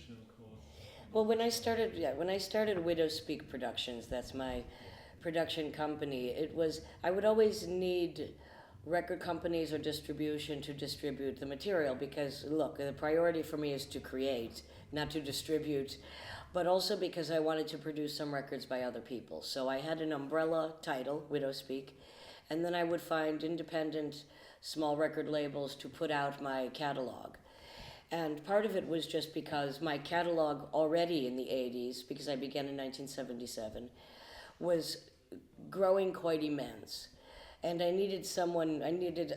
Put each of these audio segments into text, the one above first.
connection, of course. Well, when I started Widow Speak Productions, that's my production company. I would always need record companies or distribution to distribute the material because look, the priority for me is to create, not to distribute, but also because I wanted to produce some records by other people. So I had an umbrella title, Widow Speak, and then I would find independent small record labels to put out my catalog. And part of it was just because my catalog already in the 80s, because I began in 1977, was growing quite immense. And I needed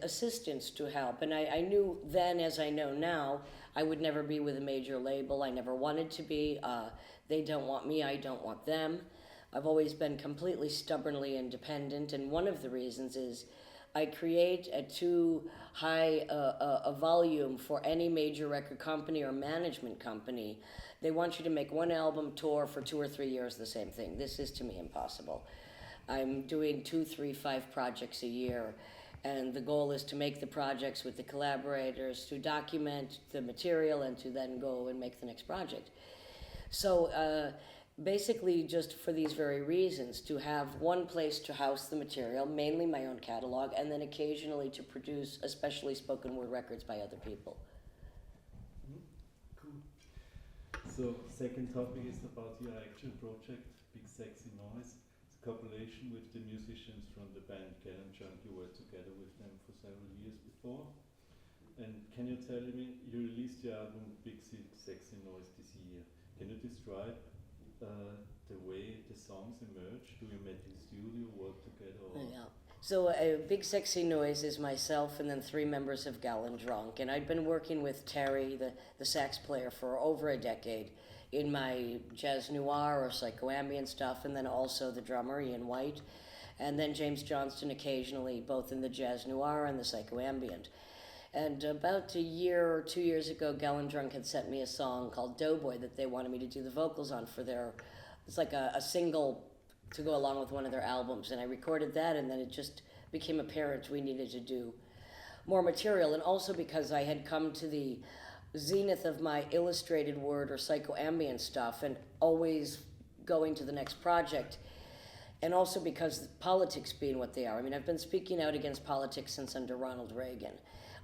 assistance to help. And I knew then, as I know now, I would never be with a major label. I never wanted to be. They don't want me, I don't want them. I've always been completely stubbornly independent. And one of the reasons is I create at too high a volume for any major record company or management company. They want you to make one album tour for 2 or 3 years, the same thing. This is to me impossible. I'm doing 2, 3, 5 projects a year, and the goal is to make the projects with the collaborators, to document the material, and to then go and make the next project. So basically just for these very reasons, to have one place to house the material, mainly my own catalog, and then occasionally to produce especially spoken word records by other people. Cool. So second topic is about your actual project, Big Sexy Noise. It's a compilation with the musicians from the band Junk. You were together with them for several years before. And can you tell me, you released your album Big Sexy Noise this year. Can you describe the way the songs emerge? Do you meet in studio, work together? Or? Yeah. So Big Sexy Noise is myself and then 3 members of Drunk. And I'd been working with Terry, the sax player, for over a decade in my jazz noir or psychoambient stuff, and then also the drummer, Ian White, and then James Johnston occasionally, both in the jazz noir and the psychoambient. And about a year or 2 years ago, Drunk had sent me a song called Doughboy that they wanted me to do the vocals on for it's like a single to go along with one of their albums. And I recorded that, and then it just became apparent we needed to do more material. And also because I had come to the zenith of my illustrated word or psychoambient stuff and always going to the next project. And also because politics being what they are. I mean, I've been speaking out against politics since under Ronald Reagan.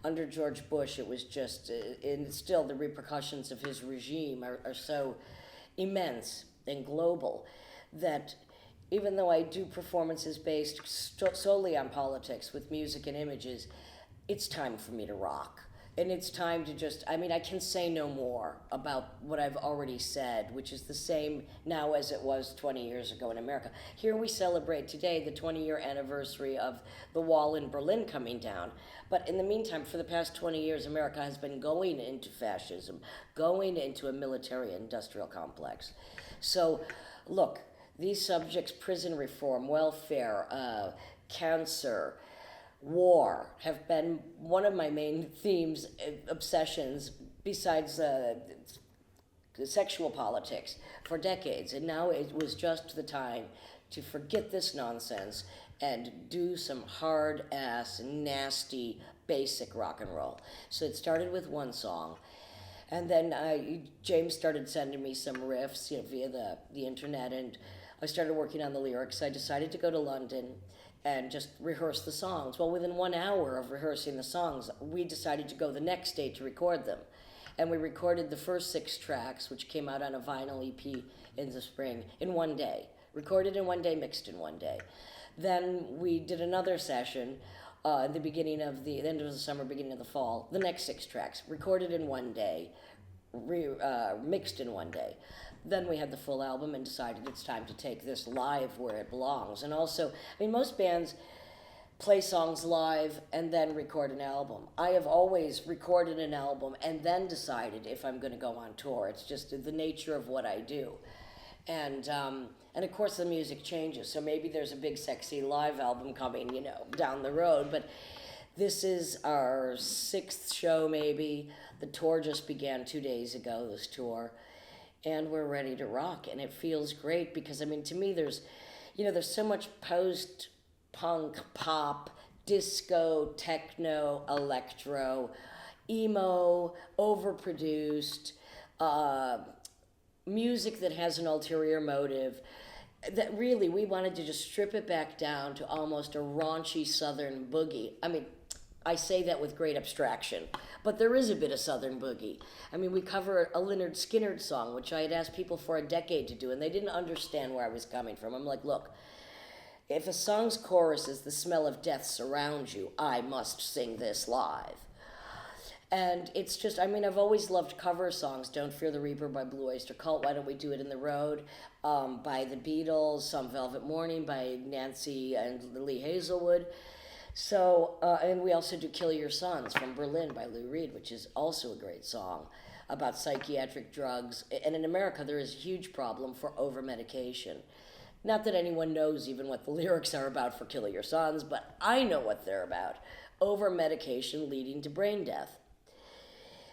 Under George Bush, it was just, and still the repercussions of his regime are so immense and global that even though I do performances based solely on politics with music and images, it's time for me to rock. And it's time to just, I mean, I can say no more about what I've already said, which is the same now as it was 20 years ago in America. Here we celebrate today the 20-year anniversary of the wall in Berlin coming down. But in the meantime, for the past 20 years, America has been going into fascism, going into a military-industrial complex. So, look, these subjects, prison reform, welfare, cancer, war, have been one of my main themes, obsessions, besides sexual politics, for decades. And now it was just the time to forget this nonsense and do some hard-ass, nasty, basic rock and roll. So it started with one song. And then James started sending me some riffs, via the internet, and I started working on the lyrics. I decided to go to London and just rehearse the songs. Well, within 1 hour of rehearsing the songs, we decided to go the next day to record them. And we recorded the first 6 tracks, which came out on a vinyl EP in the spring, in 1 day. Recorded in 1 day, mixed in 1 day. Then we did another session at the beginning of the end of the summer, beginning of the fall. The next 6 tracks, recorded in 1 day, mixed in 1 day. Then we had the full album and decided it's time to take this live where it belongs. And also, I mean, most bands play songs live and then record an album. I have always recorded an album and then decided if I'm going to go on tour. It's just the nature of what I do. And of course the music changes. So maybe there's a Big Sexy live album coming, down the road. But this is our 6th show maybe. The tour just began 2 days ago, this tour. And we're ready to rock. And it feels great because, I mean, to me there's so much post-punk, pop, disco, techno, electro, emo, overproduced, music that has an ulterior motive, that really we wanted to just strip it back down to almost a raunchy Southern boogie. I mean, I say that with great abstraction, but there is a bit of Southern boogie. I mean, we cover a Lynyrd Skynyrd song, which I had asked people for a decade to do, and they didn't understand where I was coming from. I'm like, look, if a song's chorus is "the smell of death surrounds you," I must sing this live. And it's just, I mean, I've always loved cover songs. Don't Fear the Reaper by Blue Oyster Cult, Why Don't We Do It in the Road, by the Beatles, Some Velvet Morning by Nancy and Lee Hazelwood. So, and we also do Kill Your Sons from Berlin by Lou Reed, which is also a great song about psychiatric drugs. And in America, there is a huge problem for over-medication. Not that anyone knows even what the lyrics are about for Kill Your Sons, but I know what they're about. Over-medication leading to brain death.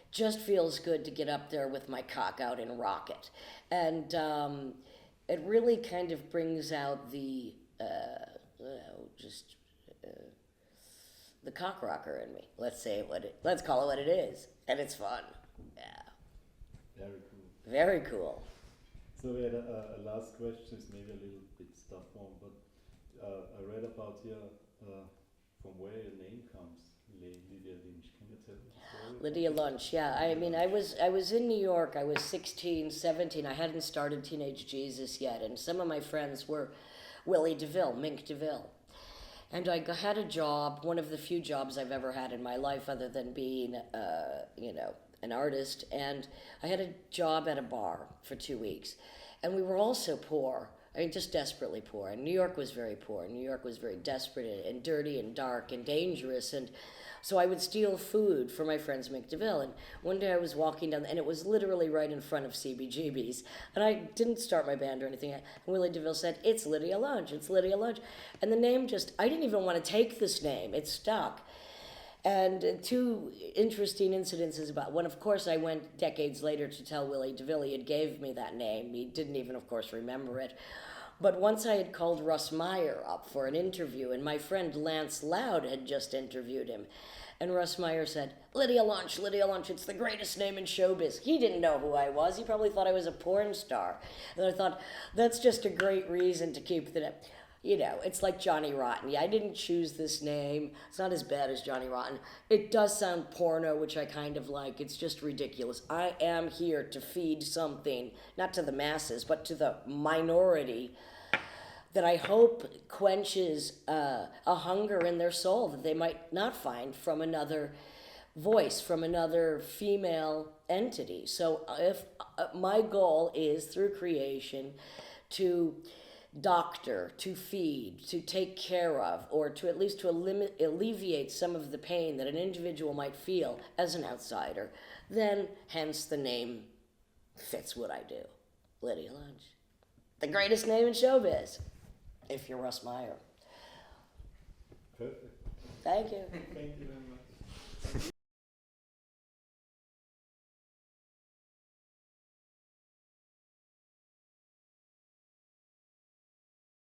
Just feels good to get up there with my cock out and rock it. And it really kind of brings out the, the cock rocker in me. Let's call it what it is. And it's fun. Yeah. Very cool. Very cool. So we had a last question, it's maybe a little bit tough one, but I read about your, from where your name comes, Lydia Lunch. Can you tell me the story? Lydia Lunch, yeah. I mean, I was in New York. I was 16, 17. I hadn't started Teenage Jesus yet, and some of my friends were Willie DeVille, Mink DeVille. And I had a job, one of the few jobs I've ever had in my life other than being, an artist. And I had a job at a bar for 2 weeks. And we were all so poor. I mean, just desperately poor. And New York was very poor. New York was very desperate and dirty and dark and dangerous. And so I would steal food for my friends Mick DeVille. And one day I was walking down, and it was literally right in front of CBGB's. And I didn't start my band or anything. And Willie DeVille said, "It's Lydia Lunch, it's Lydia Lunch." And the name just, I didn't even want to take this name. It stuck. And two interesting incidences about one. Of course, I went decades later to tell Willie DeVille he had gave me that name. He didn't even, of course, remember it. But once I had called Russ Meyer up for an interview, and my friend Lance Loud had just interviewed him. And Russ Meyer said, Lydia Lunch, it's the greatest name in showbiz." He didn't know who I was. He probably thought I was a porn star. And I thought, that's just a great reason to keep the name. You know, it's like Johnny Rotten. Yeah, I didn't choose this name. It's not as bad as Johnny Rotten. It does sound porno, which I kind of like. It's just ridiculous. I am here to feed something, not to the masses, but to the minority that I hope quenches a hunger in their soul that they might not find from another voice, from another female entity. So if my goal is through creation to doctor, to feed, to take care of, or to at least to alleviate some of the pain that an individual might feel as an outsider, then hence the name fits what I do. Lydia Lunch. The greatest name in showbiz, if you're Russ Meyer. Perfect. Thank you. Thank you very much.